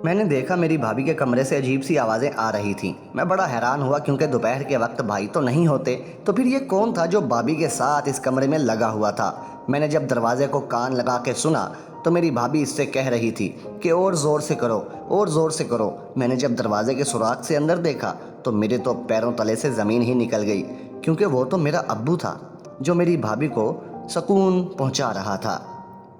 میں نے دیکھا میری بھابھی کے کمرے سے عجیب سی آوازیں آ رہی تھیں۔ میں بڑا حیران ہوا کیونکہ دوپہر کے وقت بھائی تو نہیں ہوتے، تو پھر یہ کون تھا جو بھابھی کے ساتھ اس کمرے میں لگا ہوا تھا؟ میں نے جب دروازے کو کان لگا کے سنا تو میری بھابھی اس سے کہہ رہی تھی کہ اور زور سے کرو، اور زور سے کرو۔ میں نے جب دروازے کے سوراخ سے اندر دیکھا تو میرے تو پیروں تلے سے زمین ہی نکل گئی، کیونکہ وہ تو میرا ابو تھا جو میری بھابھی کو سکون پہنچا رہا تھا۔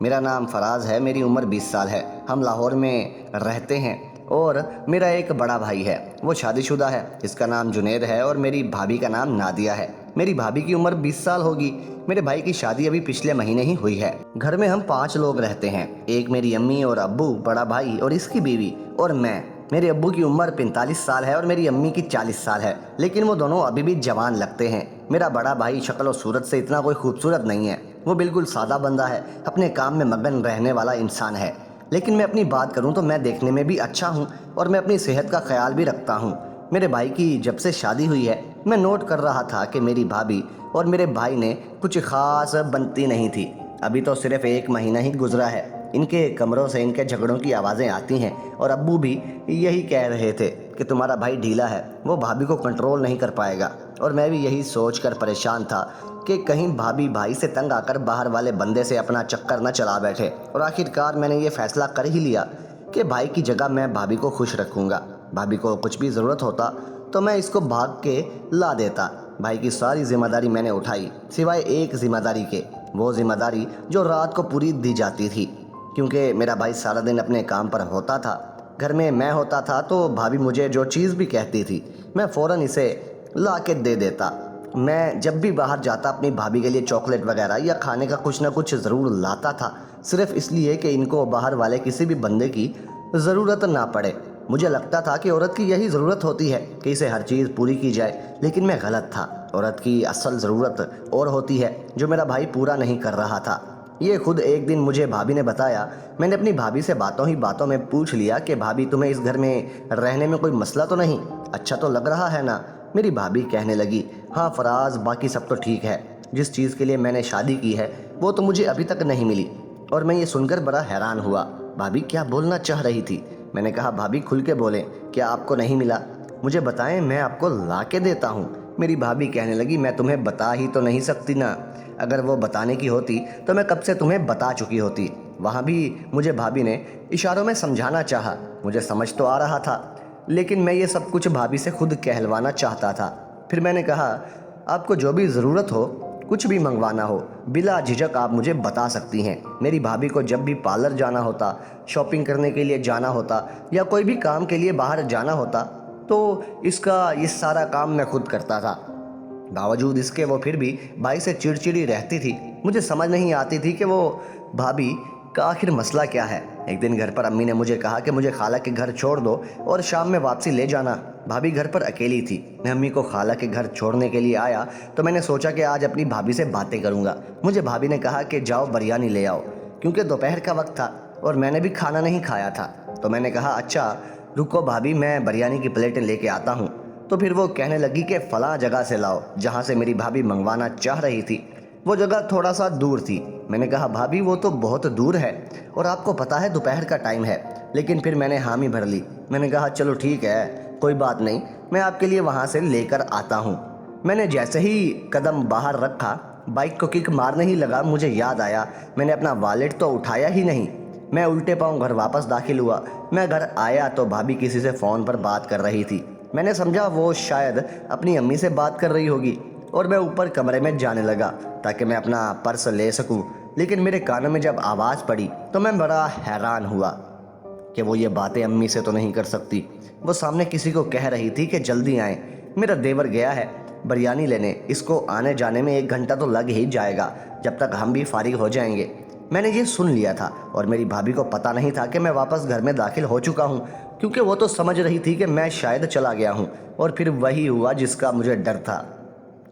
میرا نام فراز ہے، میری عمر 20 سال ہے، ہم لاہور میں رہتے ہیں، اور میرا ایک بڑا بھائی ہے، وہ شادی شدہ ہے، اس کا نام جنید ہے، اور میری بھابھی کا نام نادیہ ہے۔ میری بھابھی کی عمر 20 سال ہوگی۔ میرے بھائی کی شادی ابھی پچھلے مہینے ہی ہوئی ہے۔ گھر میں ہم 5 لوگ رہتے ہیں، ایک میری امی اور ابو، بڑا بھائی اور اس کی بیوی، اور میں۔ میرے ابو کی عمر 45 سال ہے اور میری امی کی 40 سال ہے، لیکن وہ دونوں ابھی بھی جوان لگتے ہیں۔ میرا بڑا بھائی شکل و صورت سے اتنا کوئی خوبصورت نہیں ہے، وہ بالکل سادہ بندہ ہے، اپنے کام میں مگن رہنے والا انسان ہے۔ لیکن میں اپنی بات کروں تو میں دیکھنے میں بھی اچھا ہوں اور میں اپنی صحت کا خیال بھی رکھتا ہوں۔ میرے بھائی کی جب سے شادی ہوئی ہے، میں نوٹ کر رہا تھا کہ میری بھابھی اور میرے بھائی نے کچھ خاص بنتی نہیں تھی۔ ابھی تو صرف 1 مہینہ ہی گزرا ہے۔ ان کے کمروں سے ان کے جھگڑوں کی آوازیں آتی ہیں، اور ابو بھی یہی کہہ رہے تھے کہ تمہارا بھائی ڈھیلا ہے، وہ بھابھی کو کنٹرول نہیں کر پائے گا۔ اور میں بھی یہی سوچ کر پریشان تھا کہ کہیں بھابھی بھائی سے تنگ آ کر باہر والے بندے سے اپنا چکر نہ چلا بیٹھے۔ اور آخرکار میں نے یہ فیصلہ کر ہی لیا کہ بھائی کی جگہ میں بھابھی کو خوش رکھوں گا۔ بھابھی کو کچھ بھی ضرورت ہوتا تو میں اس کو بھاگ کے لا دیتا۔ بھائی کی ساری ذمہ داری میں نے اٹھائی، سوائے ایک ذمہ داری کے، وہ ذمہ داری جو رات کو پوری دی جاتی تھی، کیونکہ میرا بھائی سارا دن اپنے کام پر ہوتا تھا۔ گھر میں ہوتا تھا تو بھابھی مجھے جو چیز بھی کہتی تھی میں فوراً اسے لا کے دے دیتا۔ میں جب بھی باہر جاتا اپنی بھابھی کے لیے چاکلیٹ وغیرہ یا کھانے کا کچھ نہ کچھ ضرور لاتا تھا، صرف اس لیے کہ ان کو باہر والے کسی بھی بندے کی ضرورت نہ پڑے۔ مجھے لگتا تھا کہ عورت کی یہی ضرورت ہوتی ہے کہ اسے ہر چیز پوری کی جائے، لیکن میں غلط تھا۔ عورت کی اصل ضرورت اور ہوتی ہے جو میرا بھائی پورا نہیں کر رہا تھا۔ یہ خود ایک دن مجھے بھابھی نے بتایا۔ میں نے اپنی بھابھی سے باتوں ہی باتوں میں پوچھ لیا کہ بھابھی تمہیں اس گھر میں رہنے میں کوئی مسئلہ تو نہیں؟ اچھا تو لگ رہا ہے نا؟ میری بھابھی کہنے لگی، ہاں فراز، باقی سب تو ٹھیک ہے، جس چیز کے لیے میں نے شادی کی ہے وہ تو مجھے ابھی تک نہیں ملی۔ اور میں یہ سن کر بڑا حیران ہوا، بھابھی کیا بولنا چاہ رہی تھی؟ میں نے کہا، بھابھی کھل کے بولیں، کیا آپ کو نہیں ملا؟ مجھے بتائیں، میں آپ کو لا کے دیتا ہوں۔ میری بھابھی کہنے لگی، میں تمہیں بتا ہی تو نہیں سکتی نا، اگر وہ بتانے کی ہوتی تو میں کب سے تمہیں بتا چکی ہوتی۔ وہاں بھی مجھے بھابھی نے اشاروں میں سمجھانا چاہا، مجھے سمجھ تو آ رہا تھا، لیکن میں یہ سب کچھ بھابھی سے خود کہلوانا چاہتا تھا۔ پھر میں نے کہا، آپ کو جو بھی ضرورت ہو، کچھ بھی منگوانا ہو، بلا جھجک آپ مجھے بتا سکتی ہیں۔ میری بھابھی کو جب بھی پارلر جانا ہوتا، شاپنگ کرنے کے لیے جانا ہوتا یا کوئی بھی کام کے لیے باہر جانا ہوتا تو اس کا یہ سارا کام میں خود کرتا تھا۔ باوجود اس کے وہ پھر بھی بھائی سے چڑچڑی رہتی تھی۔ مجھے سمجھ نہیں آتی تھی کہ وہ بھابھی کا آخر مسئلہ کیا ہے۔ ایک دن گھر پر امی نے مجھے کہا کہ مجھے خالہ کے گھر چھوڑ دو اور شام میں واپسی لے جانا۔ بھابھی گھر پر اکیلی تھی۔ میں امی کو خالہ کے گھر چھوڑنے کے لیے آیا تو میں نے سوچا کہ آج اپنی بھابھی سے باتیں کروں گا۔ مجھے بھابھی نے کہا کہ جاؤ بریانی لے آؤ، کیونکہ دوپہر کا وقت تھا اور میں نے بھی کھانا نہیں کھایا تھا۔ تو میں نے کہا، اچھا رکو بھابھی، میں بریانی کی پلیٹیں لے کے آتا ہوں۔ تو پھر وہ کہنے لگی کہ فلاں جگہ سے لاؤ، جہاں سے میری بھابھی منگوانا چاہ رہی تھی۔ وہ جگہ تھوڑا سا دور تھی۔ میں نے کہا، بھابھی وہ تو بہت دور ہے اور آپ کو پتہ ہے دوپہر کا ٹائم ہے، لیکن پھر میں نے حامی بھر لی۔ میں نے کہا، چلو ٹھیک ہے، کوئی بات نہیں، میں آپ کے لیے وہاں سے لے کر آتا ہوں۔ میں نے جیسے ہی قدم باہر رکھا، بائک کو کک مارنے ہی لگا، مجھے یاد آیا میں نے اپنا والیٹ تو اٹھایا ہی نہیں۔ میں الٹے پاؤں گھر واپس داخل ہوا۔ میں گھر آیا تو بھابھی کسی سے فون پر بات کر رہی تھی۔ میں نے سمجھا وہ شاید اپنی امی سے بات کر رہی ہوگی، اور میں اوپر کمرے میں جانے لگا تاکہ میں اپنا پرس لے سکوں۔ لیکن میرے کانوں میں جب آواز پڑی تو میں بڑا حیران ہوا کہ وہ یہ باتیں امی سے تو نہیں کر سکتی۔ وہ سامنے کسی کو کہہ رہی تھی کہ جلدی آئیں، میرا دیور گیا ہے بریانی لینے، اس کو آنے جانے میں 1 گھنٹہ تو لگ ہی جائے گا، جب تک ہم بھی فارغ ہو جائیں گے۔ میں نے یہ سن لیا تھا اور میری بھابھی کو پتہ نہیں تھا کہ میں واپس گھر میں داخل ہو چکا ہوں، کیونکہ وہ تو سمجھ رہی تھی کہ میں شاید چلا گیا ہوں، اور پھر وہی ہوا جس کا مجھے ڈر تھا۔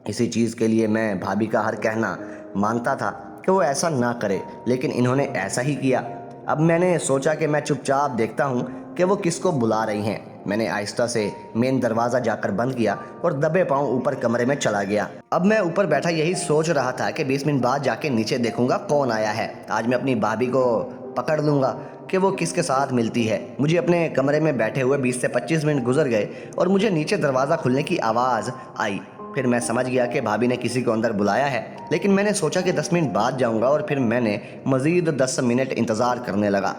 اسی چیز کے لیے میں بھابھی کا ہر کہنا مانتا تھا کہ وہ ایسا نہ کرے، لیکن انہوں نے ایسا ہی کیا۔ اب میں نے سوچا کہ میں چپ چاپ دیکھتا ہوں کہ وہ کس کو بلا رہی ہیں۔ میں نے آہستہ سے مین دروازہ جا کر بند کیا اور دبے پاؤں اوپر کمرے میں چلا گیا۔ اب میں اوپر بیٹھا یہی سوچ رہا تھا کہ 20 منٹ بعد جا کے نیچے دیکھوں گا کون آیا ہے۔ آج میں اپنی بھابھی کو پکڑ لوں گا کہ وہ کس کے ساتھ ملتی ہے۔ مجھے اپنے کمرے میں بیٹھے ہوئے 20 سے 25 منٹ گزر گئے اور مجھے نیچے دروازہ کھلنے کی آواز آئی۔ پھر میں سمجھ گیا کہ بھابی نے کسی کو اندر بلایا ہے، لیکن میں نے سوچا کہ 10 منٹ بعد جاؤں گا، اور پھر میں نے مزید 10 منٹ انتظار کرنے لگا۔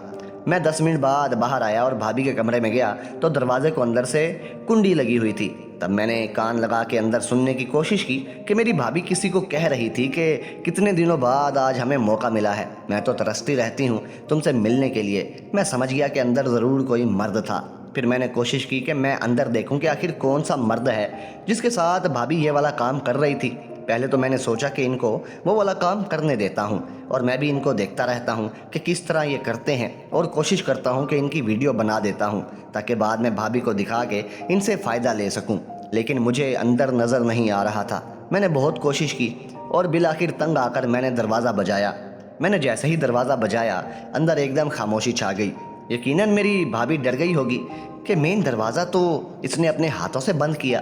میں 10 منٹ بعد باہر آیا اور بھابی کے کمرے میں گیا تو دروازے کو اندر سے کنڈی لگی ہوئی تھی۔ تب میں نے کان لگا کے اندر سننے کی کوشش کی کہ میری بھابی کسی کو کہہ رہی تھی کہ کتنے دنوں بعد آج ہمیں موقع ملا ہے، میں تو ترستی رہتی ہوں تم سے ملنے کے لیے۔ میں سمجھ گیا کہ اندر ضرور کوئی مرد تھا۔ پھر میں نے کوشش کی کہ میں اندر دیکھوں کہ آخر کون سا مرد ہے جس کے ساتھ بھابی یہ والا کام کر رہی تھی۔ پہلے تو میں نے سوچا کہ ان کو وہ والا کام کرنے دیتا ہوں اور میں بھی ان کو دیکھتا رہتا ہوں کہ کس طرح یہ کرتے ہیں، اور کوشش کرتا ہوں کہ ان کی ویڈیو بنا دیتا ہوں تاکہ بعد میں بھابی کو دکھا کے ان سے فائدہ لے سکوں۔ لیکن مجھے اندر نظر نہیں آ رہا تھا۔ میں نے بہت کوشش کی اور بالآخر تنگ آ کر میں نے دروازہ بجایا۔ میں نے جیسے ہی دروازہ بجایا اندر ایک دم خاموشی چھا گئی۔ یقیناً میری بھابی ڈر گئی ہوگی کہ مین دروازہ تو اس نے اپنے ہاتھوں سے بند کیا،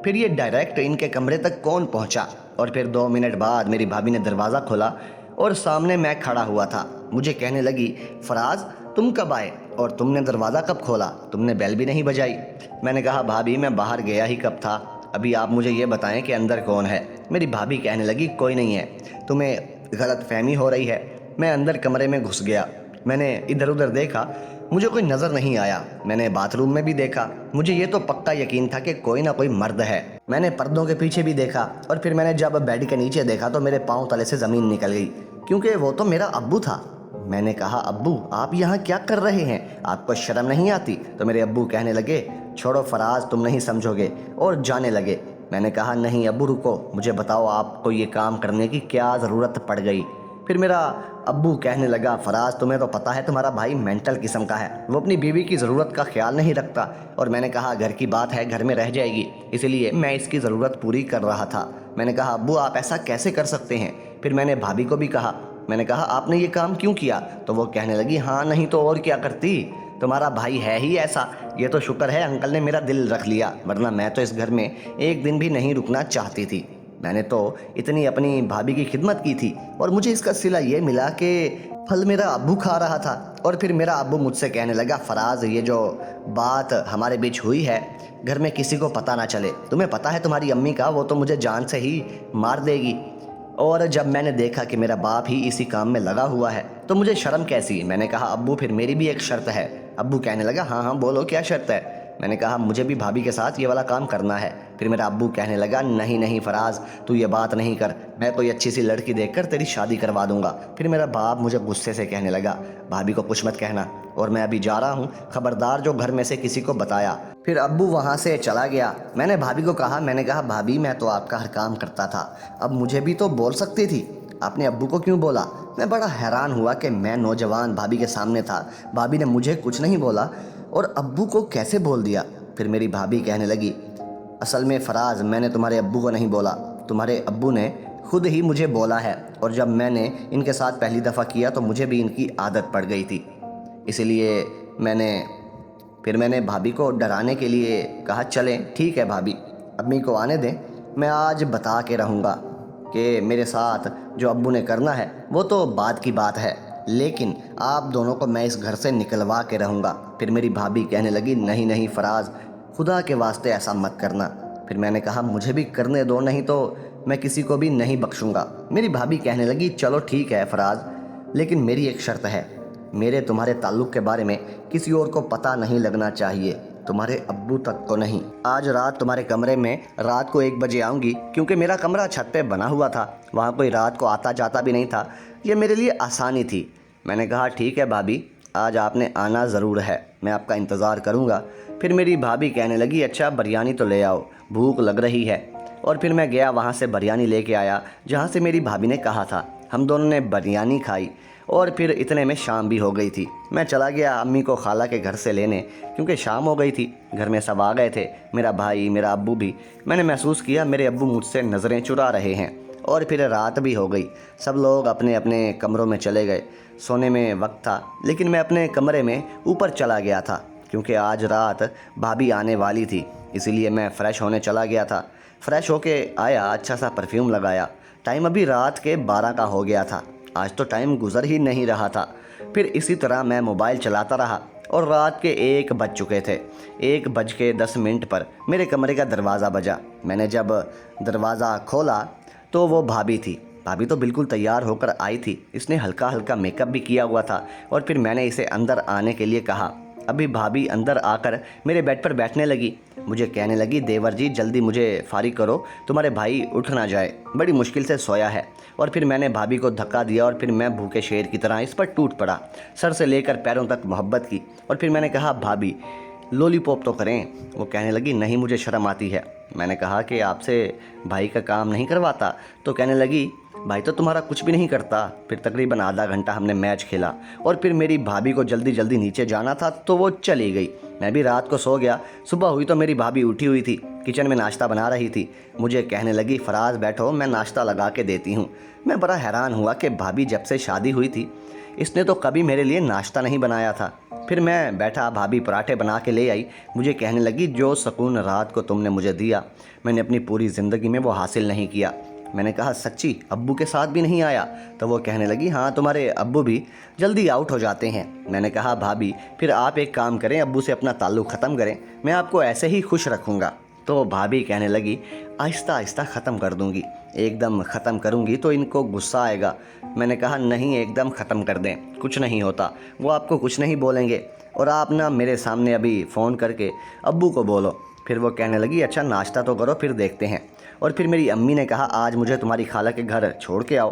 پھر یہ ڈائریکٹ ان کے کمرے تک کون پہنچا؟ اور پھر 2 منٹ بعد میری بھابی نے دروازہ کھولا اور سامنے میں کھڑا ہوا تھا۔ مجھے کہنے لگی، فراز تم کب آئے اور تم نے دروازہ کب کھولا؟ تم نے بیل بھی نہیں بجائی۔ میں نے کہا، بھابی میں باہر گیا ہی کب تھا، ابھی آپ مجھے یہ بتائیں کہ اندر کون ہے؟ میری بھابی کہنے لگی، کوئی نہیں ہے، تمہیں غلط فہمی ہو رہی ہے۔ میں اندر کمرے میں گھس گیا۔ میں نے ادھر ادھر دیکھا، مجھے کوئی نظر نہیں آیا۔ میں نے باتھ روم میں بھی دیکھا، مجھے یہ تو پکا یقین تھا کہ کوئی نہ کوئی مرد ہے۔ میں نے پردوں کے پیچھے بھی دیکھا، اور پھر میں نے جب بیڈ کے نیچے دیکھا تو میرے پاؤں تلے سے زمین نکل گئی، کیونکہ وہ تو میرا ابو تھا۔ میں نے کہا، ابو آپ یہاں کیا کر رہے ہیں؟ آپ کو شرم نہیں آتی؟ تو میرے ابو کہنے لگے، چھوڑو فراز تم نہیں سمجھو گے، اور جانے لگے۔ میں نے کہا، نہیں ابو رکو، مجھے بتاؤ آپ کو یہ کام کرنے کی کیا ضرورت پڑ گئی؟ پھر میرا ابو کہنے لگا، فراز تمہیں تو پتہ ہے تمہارا بھائی مینٹل قسم کا ہے، وہ اپنی بیوی کی ضرورت کا خیال نہیں رکھتا۔ اور میں نے کہا، گھر کی بات ہے، گھر میں رہ جائے گی، اسی لیے میں اس کی ضرورت پوری کر رہا تھا۔ میں نے کہا، ابو آپ ایسا کیسے کر سکتے ہیں؟ پھر میں نے بھابی کو بھی کہا، میں نے کہا، آپ نے یہ کام کیوں کیا؟ تو وہ کہنے لگی، ہاں نہیں تو اور کیا کرتی، تمہارا بھائی ہے ہی ایسا، یہ تو شکر ہے انکل نے میرا دل رکھ لیا، ورنہ میں تو اس گھر میں ایک دن بھی نہیں رکنا چاہتی تھی۔ میں نے تو اتنی اپنی بھابی کی خدمت کی تھی، اور مجھے اس کا صلہ یہ ملا کہ پھل میرا ابو کھا رہا تھا۔ اور پھر میرا ابو مجھ سے کہنے لگا، فراز یہ جو بات ہمارے بیچ ہوئی ہے گھر میں کسی کو پتہ نہ چلے، تمہیں پتہ ہے تمہاری امی کا، وہ تو مجھے جان سے ہی مار دے گی۔ اور جب میں نے دیکھا کہ میرا باپ ہی اسی کام میں لگا ہوا ہے تو مجھے شرم کیسی؟ میں نے کہا، ابو پھر میری بھی ایک شرط ہے۔ ابو کہنے لگا، ہاں ہاں بولو کیا شرط ہے؟ میں نے کہا، مجھے بھی بھابی کے ساتھ یہ والا کام کرنا ہے۔ پھر میرا ابو کہنے لگا، نہیں نہیں فراز تو یہ بات نہیں کر، میں کوئی اچھی سی لڑکی دیکھ کر تیری شادی کروا دوں گا۔ پھر میرا باپ مجھے غصے سے کہنے لگا، بھابی کو کچھ مت کہنا، اور میں ابھی جا رہا ہوں، خبردار جو گھر میں سے کسی کو بتایا۔ پھر ابو وہاں سے چلا گیا۔ میں نے بھابی کو کہا، میں نے کہا، بھابی میں تو آپ کا ہر کام کرتا تھا، اب مجھے بھی تو بول سکتی تھی، آپ نے ابو کو کیوں بولا؟ میں بڑا حیران ہوا کہ میں نوجوان بھابی کے سامنے تھا، بھابی نے مجھے کچھ نہیں بولا اور ابو کو کیسے بول دیا؟ پھر میری بھابی کہنے لگی، اصل میں فراز میں نے تمہارے ابو کو نہیں بولا، تمہارے ابو نے خود ہی مجھے بولا ہے، اور جب میں نے ان کے ساتھ پہلی دفعہ کیا تو مجھے بھی ان کی عادت پڑ گئی تھی، اسی لیے میں نے بھابی کو ڈرانے کے لیے کہا، چلیں ٹھیک ہے بھابی امی کو آنے دیں، میں آج بتا کے رہوں گا کہ میرے ساتھ جو ابو نے کرنا ہے وہ تو بعد کی بات ہے، لیکن آپ دونوں کو میں اس گھر سے نکلوا کے رہوں گا۔ پھر میری بھابی کہنے لگی، نہیں نہیں فراز خدا کے واسطے ایسا مت کرنا۔ پھر میں نے کہا، مجھے بھی کرنے دو، نہیں تو میں کسی کو بھی نہیں بخشوں گا۔ میری بھابی کہنے لگی، چلو ٹھیک ہے فراز، لیکن میری ایک شرط ہے، میرے تمہارے تعلق کے بارے میں کسی اور کو پتہ نہیں لگنا چاہیے، تمہارے ابو تک کو نہیں۔ آج رات تمہارے کمرے میں رات کو 1 بجے آؤں گی، کیونکہ میرا کمرہ چھت پہ بنا ہوا تھا، وہاں کوئی رات کو آتا جاتا بھی نہیں تھا، یہ میرے لیے آسانی تھی۔ میں نے کہا، ٹھیک ہے بھابی آج آپ نے آنا ضرور ہے، میں آپ کا انتظار کروں گا۔ پھر میری بھابی کہنے لگی، اچھا بریانی تو لے آؤ، بھوک لگ رہی ہے۔ اور پھر میں گیا وہاں سے بریانی لے کے آیا جہاں سے میری بھابی نے کہا تھا۔ ہم دونوں نے بریانی کھائی اور پھر اتنے میں شام بھی ہو گئی تھی۔ میں چلا گیا امی کو خالہ کے گھر سے لینے، کیونکہ شام ہو گئی تھی، گھر میں سب آ گئے تھے، میرا بھائی میرا ابو بھی۔ میں نے محسوس کیا میرے ابو مجھ سے نظریں چرا رہے ہیں، اور پھر رات بھی ہو گئی، سب لوگ اپنے اپنے کمروں میں چلے گئے، سونے میں وقت تھا، لیکن میں اپنے کمرے میں اوپر چلا گیا تھا کیونکہ آج رات بھابی آنے والی تھی، اسی لیے میں فریش ہونے چلا گیا تھا۔ فریش ہو کے آیا، اچھا سا پرفیوم لگایا، ٹائم ابھی رات کے 12 کا ہو گیا تھا، آج تو ٹائم گزر ہی نہیں رہا تھا۔ پھر اسی طرح میں موبائل چلاتا رہا اور رات کے 1 بج چکے تھے۔ 1:10 پر میرے کمرے کا دروازہ بجا۔ میں نے جب دروازہ کھولا تو وہ بھابی تھی۔ بھابی تو بالکل تیار ہو کر آئی تھی، اس نے ہلکا ہلکا میک اپ بھی کیا ہوا تھا، اور پھر میں نے اسے اندر آنے کے لیے کہا۔ ابھی بھابی اندر آ کر میرے بیڈ پر بیٹھنے لگی، مجھے کہنے لگی دیور جی جلدی مجھے فارغ کرو، تمہارے بھائی اٹھ نہ جائے، بڑی مشکل سے سویا ہے۔ اور پھر میں نے بھابی کو دھکا دیا اور پھر میں بھوکے شیر کی طرح اس پر ٹوٹ پڑا، سر سے لے کر پیروں تک محبت کی، اور پھر میں نے کہا بھابی لولی پاپ تو کریں۔ وہ کہنے لگی نہیں مجھے شرم آتی ہے۔ میں نے کہا کہ آپ سے بھائی کا کام نہیں کرواتا؟ تو کہنے لگی بھائی تو تمہارا کچھ بھی نہیں کرتا۔ پھر تقریباً آدھا گھنٹہ ہم نے میچ کھیلا اور پھر میری بھابی کو جلدی جلدی نیچے جانا تھا تو وہ چلی گئی۔ میں بھی رات کو سو گیا۔ صبح ہوئی تو میری بھابی اٹھی ہوئی تھی، کچن میں ناشتہ بنا رہی تھی۔ مجھے کہنے لگی فراز بیٹھو میں ناشتہ لگا کے دیتی ہوں۔ میں بڑا حیران ہوا کہ بھابی جب سے شادی ہوئی تھی اس نے تو کبھی میرے لیے ناشتہ نہیں بنایا تھا۔ پھر میں بیٹھا، بھابی پراٹھے بنا کے لے آئی۔ مجھے کہنے لگی جو سکون رات کو تم نے مجھے دیا میں نے اپنی پوری زندگی میں وہ حاصل نہیں کیا۔ میں نے کہا سچی ابو کے ساتھ بھی نہیں آیا؟ تو وہ کہنے لگی ہاں تمہارے ابو بھی جلدی آؤٹ ہو جاتے ہیں۔ میں نے کہا بھابی پھر آپ ایک کام کریں، ابو سے اپنا تعلق ختم کریں، میں آپ کو ایسے ہی خوش رکھوں گا۔ تو بھابی کہنے لگی آہستہ آہستہ ختم کر دوں گی، ایک دم ختم کروں گی تو ان کو غصہ آئے گا۔ میں نے کہا نہیں ایک دم ختم کر دیں، کچھ نہیں ہوتا، وہ آپ کو کچھ نہیں بولیں گے، اور آپ نا میرے سامنے ابھی فون کر کے ابو کو بولو۔ پھر وہ کہنے لگی اچھا ناشتہ تو کرو پھر دیکھتے ہیں۔ اور پھر میری امی نے کہا آج مجھے تمہاری خالہ کے گھر چھوڑ کے آؤ،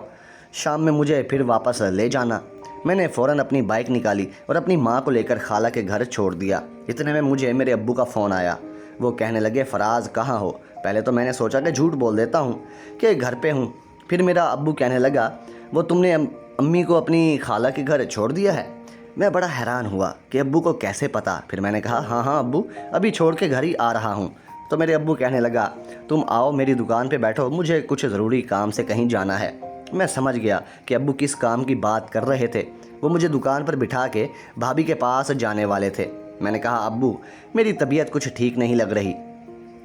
شام میں مجھے پھر واپس لے جانا۔ میں نے فوراً اپنی بائک نکالی اور اپنی ماں کو لے کر خالہ کے گھر چھوڑ دیا۔ اتنے میں مجھے میرے ابو کا فون آیا۔ وہ کہنے لگے فراز کہاں ہو؟ پہلے تو میں نے سوچا کہ جھوٹ بول دیتا ہوں کہ گھر پہ ہوں۔ پھر میرا ابو کہنے لگا وہ تم نے امی کو اپنی خالہ کے گھر چھوڑ دیا ہے؟ میں بڑا حیران ہوا کہ ابو کو کیسے پتہ۔ پھر میں نے کہا ہاں ہاں ابو ابھی چھوڑ کے گھر ہی آ رہا ہوں۔ تو میرے ابو کہنے لگا تم آؤ میری دکان پہ بیٹھو، مجھے کچھ ضروری کام سے کہیں جانا ہے۔ میں سمجھ گیا کہ ابو کس کام کی بات کر رہے تھے۔ وہ مجھے دکان پر بٹھا کے بھابی کے پاس جانے والے تھے۔ میں نے کہا ابو میری طبیعت کچھ ٹھیک نہیں لگ رہی،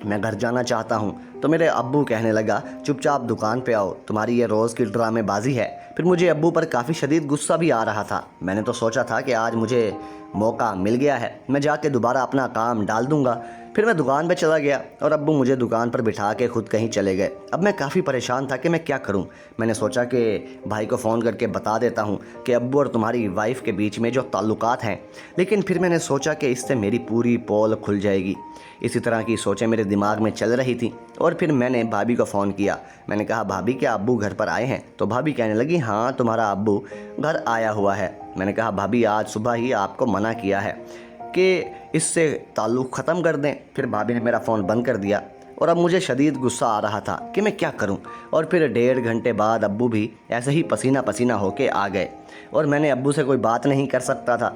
میں گھر جانا چاہتا ہوں۔ تو میرے ابو کہنے لگا چپ چاپ دکان پہ آؤ، تمہاری یہ روز کی ڈرامے بازی ہے۔ پھر مجھے ابو پر کافی شدید غصہ بھی آ رہا تھا۔ میں نے تو سوچا تھا کہ آج مجھے موقع مل گیا ہے، میں جا کے دوبارہ اپنا کام ڈال دوں گا۔ پھر میں دکان پہ چلا گیا اور ابو مجھے دکان پر بٹھا کے خود کہیں چلے گئے۔ اب میں کافی پریشان تھا کہ میں کیا کروں۔ میں نے سوچا کہ بھائی کو فون کر کے بتا دیتا ہوں کہ ابو اور تمہاری وائف کے بیچ میں جو تعلقات ہیں، لیکن پھر میں نے سوچا کہ اس سے میری پوری پول کھل جائے گی۔ اسی طرح کی سوچیں میرے دماغ میں چل رہی تھیں، اور پھر میں نے بھابی کو فون کیا۔ میں نے کہا بھابی کیا ابو گھر پر آئے ہیں؟ تو بھابی کہنے لگی ہاں تمہارا ابو گھر آیا ہوا ہے۔ میں نے کہا بھابی آج صبح ہی آپ کو منع کیا ہے کہ اس سے تعلق ختم کر دیں۔ پھر بھابی نے میرا فون بند کر دیا، اور اب مجھے شدید غصہ آ رہا تھا کہ میں کیا کروں۔ اور پھر 1.5 گھنٹے بعد ابو بھی ایسے ہی پسینہ پسینہ ہو کے آ گئے، اور میں نے ابو سے کوئی بات نہیں کر سکتا تھا،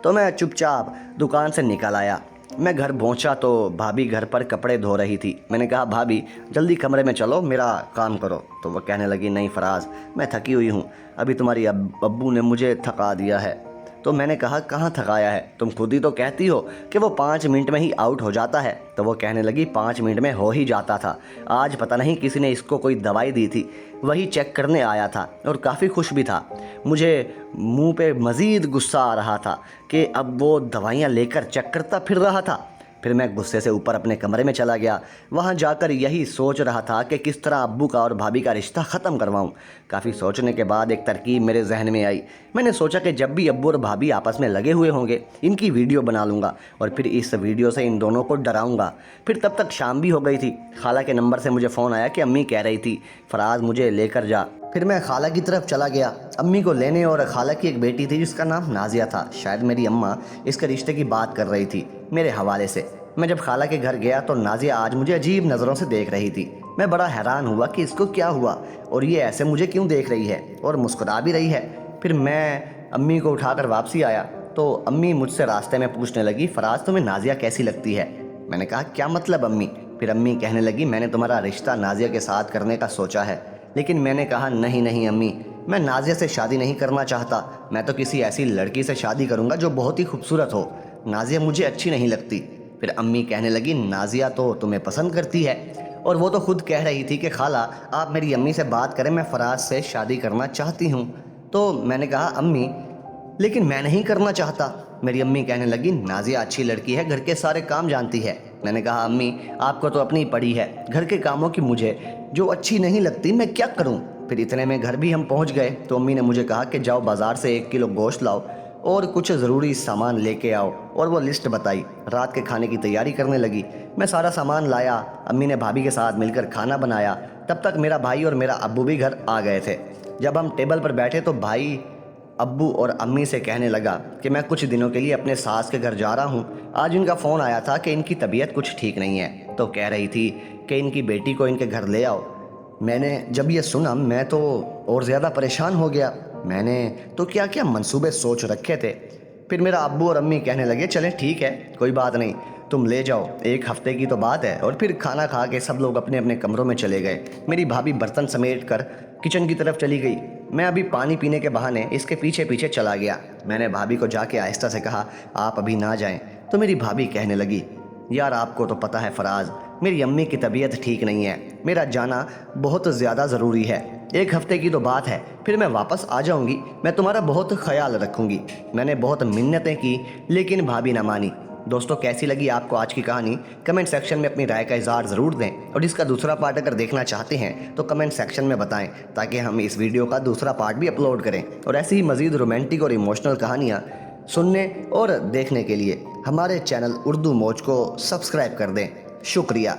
تو میں چپ چاپ دکان سے نکل آیا۔ میں گھر پہنچا تو بھابی گھر پر کپڑے دھو رہی تھی۔ میں نے کہا بھابی جلدی کمرے میں چلو میرا کام کرو۔ تو وہ کہنے لگی نہیں فراز میں تھکی ہوئی ہوں، ابھی تمہاری ابو نے مجھے تھکا دیا ہے۔ تو میں نے کہا کہاں تھکایا ہے؟ تم خود ہی تو کہتی ہو کہ وہ 5 منٹ میں ہی آؤٹ ہو جاتا ہے۔ تو وہ کہنے لگی 5 منٹ میں ہو ہی جاتا تھا، آج پتہ نہیں کسی نے اس کو کوئی دوائی دی تھی، وہی چیک کرنے آیا تھا اور کافی خوش بھی تھا۔ مجھے منہ پہ مزید غصہ آ رہا تھا کہ اب وہ دوائیاں لے کر چیک کرتا پھر رہا تھا۔ پھر میں غصے سے اوپر اپنے کمرے میں چلا گیا، وہاں جا کر یہی سوچ رہا تھا کہ کس طرح ابو کا اور بھابی کا رشتہ ختم کرواؤں۔ کافی سوچنے کے بعد ایک ترکیب میرے ذہن میں آئی۔ میں نے سوچا کہ جب بھی ابو اور بھابی آپس میں لگے ہوئے ہوں گے ان کی ویڈیو بنا لوں گا اور پھر اس ویڈیو سے ان دونوں کو ڈراؤں گا۔ پھر تب تک شام بھی ہو گئی تھی۔ خالہ کے نمبر سے مجھے فون آیا کہ امی کہہ رہی تھی فراز مجھے لے کر جا۔ پھر میں خالہ کی طرف چلا گیا امی کو لینے، اور خالہ کی ایک بیٹی تھی جس کا نام نازیہ تھا، شاید میری اماں اس کے رشتے کی بات کر رہی تھی میرے حوالے سے۔ میں جب خالہ کے گھر گیا تو نازیہ آج مجھے عجیب نظروں سے دیکھ رہی تھی۔ میں بڑا حیران ہوا کہ اس کو کیا ہوا اور یہ ایسے مجھے کیوں دیکھ رہی ہے اور مسکرا بھی رہی ہے۔ پھر میں امی کو اٹھا کر واپسی آیا تو امی مجھ سے راستے میں پوچھنے لگی فراز تمہیں نازیہ کیسی لگتی ہے؟ میں نے کہا کیا مطلب امی؟ پھر امی کہنے لگی میں نے تمہارا رشتہ نازیہ کے ساتھ کرنے کا سوچا ہے، لیکن میں نے کہا نہیں امی، میں نازیہ سے شادی نہیں کرنا چاہتا، میں تو کسی ایسی لڑکی سے شادی کروں گا جو بہت ہی خوبصورت ہو، نازیہ مجھے اچھی نہیں لگتی۔ پھر امی کہنے لگی نازیہ تو تمہیں پسند کرتی ہے، اور وہ تو خود کہہ رہی تھی کہ خالہ آپ میری امی سے بات کریں، میں فراز سے شادی کرنا چاہتی ہوں۔ تو میں نے کہا امی لیکن میں نہیں کرنا چاہتا۔ میری امی کہنے لگی نازیہ اچھی لڑکی ہے، گھر کے سارے کام جانتی ہے۔ میں نے کہا امی آپ کو تو اپنی پڑی ہے، گھر کے کاموں کی مجھے جو اچھی نہیں لگتی میں کیا کروں؟ پھر اتنے میں گھر بھی ہم پہنچ گئے تو امی نے مجھے کہا کہ جاؤ بازار سے 1 کلو گوشت لاؤ اور کچھ ضروری سامان لے کے آؤ، اور وہ لسٹ بتائی۔ رات کے کھانے کی تیاری کرنے لگی۔ میں سارا سامان لایا، امی نے بھابھی کے ساتھ مل کر کھانا بنایا۔ تب تک میرا بھائی اور میرا ابو بھی گھر آ گئے تھے۔ جب ہم ٹیبل پر بیٹھے تو بھائی ابو اور امی سے کہنے لگا کہ میں کچھ دنوں کے لیے اپنے ساس کے گھر جا رہا ہوں۔ آج ان کا فون آیا تھا کہ ان کی طبیعت کچھ ٹھیک نہیں ہے، تو کہہ رہی تھی کہ ان کی بیٹی کو ان کے گھر لے آؤ۔ میں نے جب یہ سنا میں تو اور زیادہ پریشان ہو گیا۔ میں نے تو کیا کیا منصوبے سوچ رکھے تھے۔ پھر میرا ابو اور امی کہنے لگے چلیں ٹھیک ہے کوئی بات نہیں، تم لے جاؤ، 1 ہفتے کی تو بات ہے۔ اور پھر کھانا کھا کے سب لوگ اپنے اپنے کمروں میں چلے گئے۔ میری بھابھی برتن سمیٹ کر کچن کی طرف چلی گئی۔ میں ابھی پانی پینے کے بہانے اس کے پیچھے پیچھے چلا گیا۔ میں نے بھابھی کو جا کے آہستہ سے کہا آپ ابھی نہ جائیں، تو میری بھابھی کہنے لگی یار آپ کو تو پتہ ہے فراز، میری امی کی طبیعت ٹھیک نہیں ہے، میرا جانا بہت زیادہ ضروری ہے، 1 ہفتے کی تو بات ہے، پھر میں واپس آ جاؤں گی، میں تمہارا بہت خیال رکھوں گی۔ میں نے بہت منتیں کی لیکن بھابھی نہ مانی۔ دوستو کیسی لگی آپ کو آج کی کہانی؟ کمنٹ سیکشن میں اپنی رائے کا اظہار ضرور دیں، اور اس کا دوسرا پارٹ اگر دیکھنا چاہتے ہیں تو کمنٹ سیکشن میں بتائیں تاکہ ہم اس ویڈیو کا دوسرا پارٹ بھی اپلوڈ کریں۔ اور ایسی ہی مزید رومانٹک اور ایموشنل کہانیاں سننے اور دیکھنے کے لیے ہمارے چینل اردو موج کو سبسکرائب کر دیں۔ شکریہ۔